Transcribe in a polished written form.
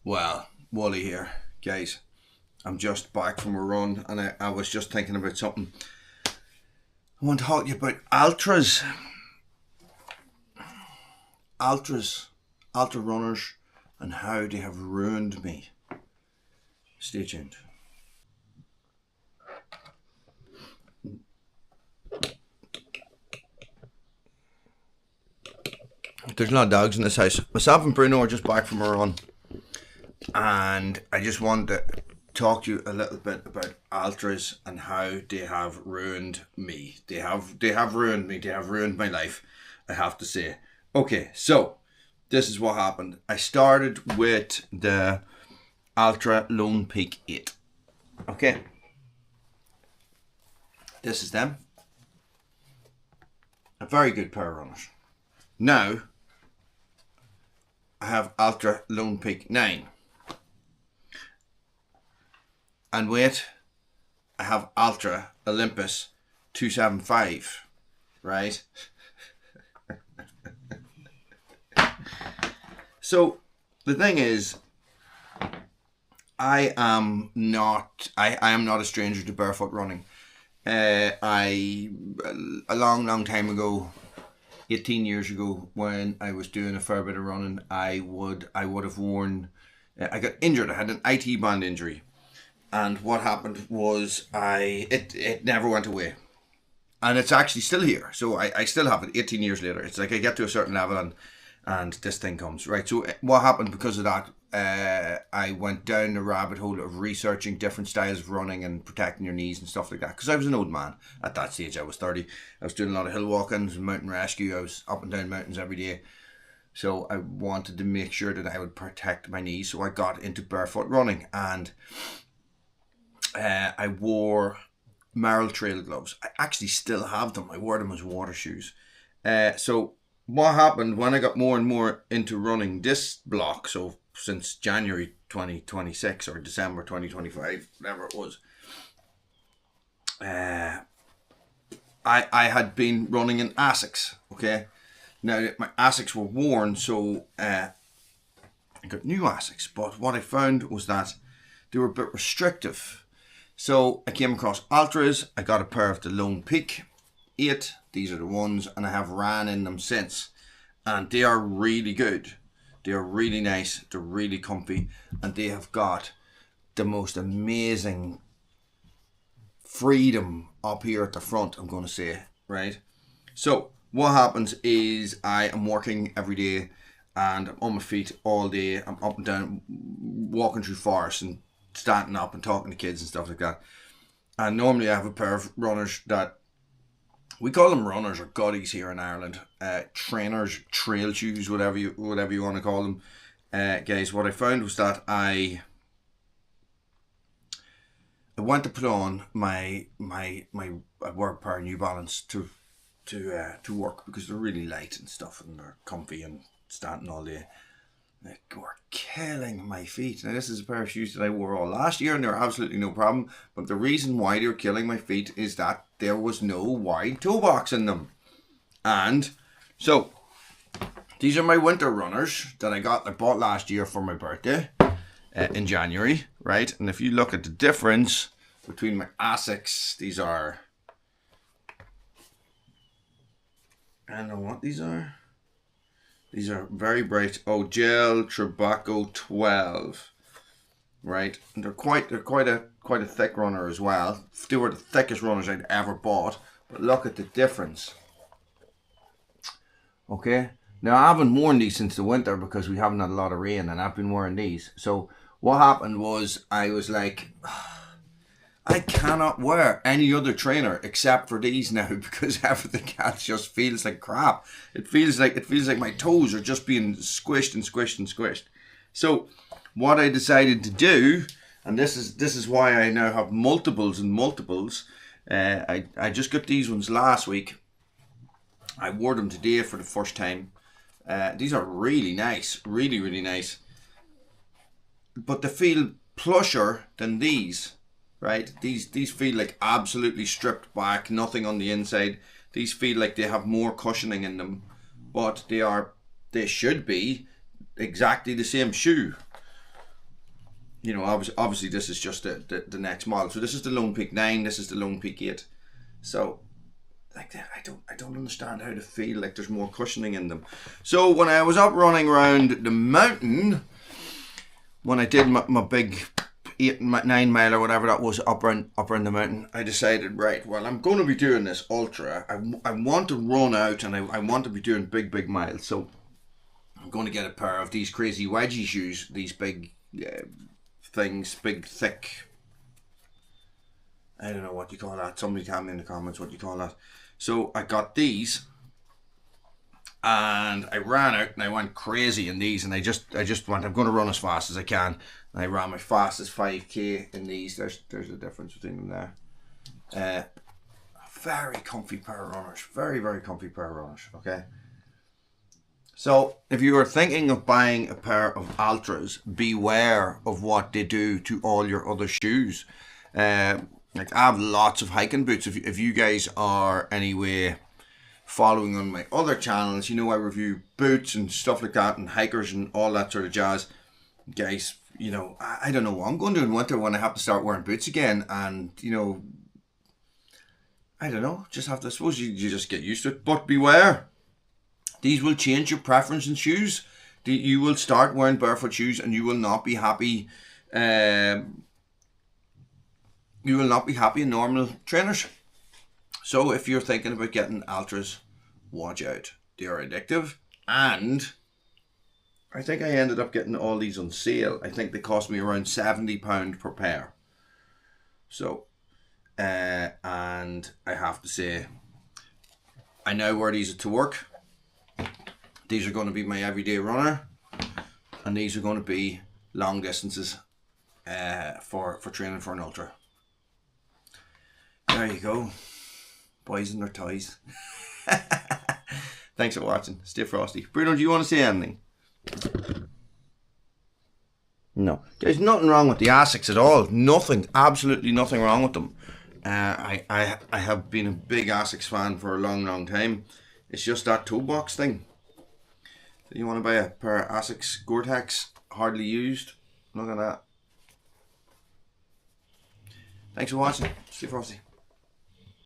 Well, Wally here, guys. I'm just back from a run and I was just thinking about something. I want to talk to you about Altras. Ultra runners and how they have ruined me. Stay tuned. There's a lot of dogs in this house. Myself and Bruno are just back from a run. And I just wanted to talk to you a little bit about Altras and how they have ruined me. They have ruined me. They have ruined my life, I have to say. Okay, so this is what happened. I started with the Altra Lone Peak 8. Okay. This is them. A very good pair of runners. Now, I have Altra Lone Peak 9. And wait, I have Altra Olympus 275, right? So the thing is, I am not a stranger to barefoot running. A long time ago, 18 years ago, when I was doing a fair bit of running, I would have worn. I got injured. I had an IT band injury. And what happened was it never went away. And it's actually still here. So I still have it 18 years later. It's like I get to a certain level and this thing comes. Right. So what happened because of that, I went down the rabbit hole of researching different styles of running and protecting your knees and stuff like that. Because I was an old man at that stage. I was 30. I was doing a lot of hill walkings and mountain rescue. I was up and down mountains every day. So I wanted to make sure that I would protect my knees. So I got into barefoot running and I wore Merrell trail gloves. I actually still have them. I wore them as water shoes. So what happened when I got more and more into running this block, so since January 2026 or December 2025, whatever it was, I had been running in Asics, okay? Now, my Asics were worn, so I got new Asics, but what I found was that they were a bit restrictive. So I came across Altras. I got a pair of the Lone Peak 8. These are the ones, and I have ran in them since. And they are really good. They are really nice. They're really comfy. And they have got the most amazing freedom up here at the front, I'm going to say, right? So what happens is I am working every day and I'm on my feet all day. I'm up and down, walking through forests and standing up and talking to kids and stuff like that. And normally I have a pair of runners that we call them runners or guddies here in Ireland, trainers, trail shoes, whatever you want to call them. Guys, what I found was that I went to put on my work pair of New Balance to work because they're really light and stuff and they're comfy and standing all day. They were killing my feet. Now this is a pair of shoes that I wore all last year and they were absolutely no problem. But the reason why they were killing my feet is that there was no wide toe box in them. And so these are my winter runners that I bought last year for my birthday in January, right? And if you look at the difference between my Asics, these are, I don't know what these are. These are very bright. Oh, Gel Tobacco 12, right? And they're quite a thick runner as well. They were the thickest runners I'd ever bought. But look at the difference. Okay. Now I haven't worn these since the winter because we haven't had a lot of rain, and I've been wearing these. So what happened was I was like, I cannot wear any other trainer except for these now because everything else just feels like crap. It feels like my toes are just being squished and squished and squished. So what I decided to do, and this is why I now have multiples and multiples. I just got these ones last week. I wore them today for the first time. These are really nice, really nice. But they feel plusher than these. Right, these feel like absolutely stripped back, nothing on the inside. These feel like they have more cushioning in them, but they should be exactly the same shoe. you know, obviously this is just the next model. So this is the Lone Peak 9, this is the Lone Peak 8. So like that, I don't understand how to feel like there's more cushioning in them. So when I was up running around the mountain, when I did my big 9 mile or whatever that was up around the mountain, I decided, right, well, I'm going to be doing this ultra. I want to run out, and I want to be doing big miles. So I'm going to get a pair of these crazy wedgie shoes, these big things, big thick, I don't know what you call that. Somebody tell me in the comments what you call that. So I got these, and I ran out and I went crazy in these, and I just went, I'm going to run as fast as I can. And I ran my fastest 5k in these. There's a difference between them there. Very comfy pair of runners. Very comfy pair of runners. Okay. So if you are thinking of buying a pair of Altras, beware of what they do to all your other shoes. Like I have lots of hiking boots. If you guys are anyway following on my other channels, you know I review boots and stuff like that, and hikers and all that sort of jazz. Guys, you know, I don't know what I'm going to do in winter when I have to start wearing boots again, and you know, I don't know, just have to, I suppose you just get used to it. But beware, these will change your preference in shoes. You will start wearing barefoot shoes and you will not be happy. You will not be happy in normal trainers. So if you're thinking about getting Altras, watch out. They are addictive, and I think I ended up getting all these on sale. I think they cost me around £70 per pair. So, and I have to say, I now wear these to work. These are going to be my everyday runner, and these are going to be long distances for training for an ultra. There you go, boys and their toys. Thanks for watching. Stay frosty. Bruno, do you want to say anything? No. There's nothing wrong with the Asics at all. Nothing. Absolutely nothing wrong with them. I have been a big Asics fan for a long time. It's just that toolbox thing. You want to buy a pair of Asics Gore-Tex, hardly used. Look at that. Thanks for watching. Stay frosty.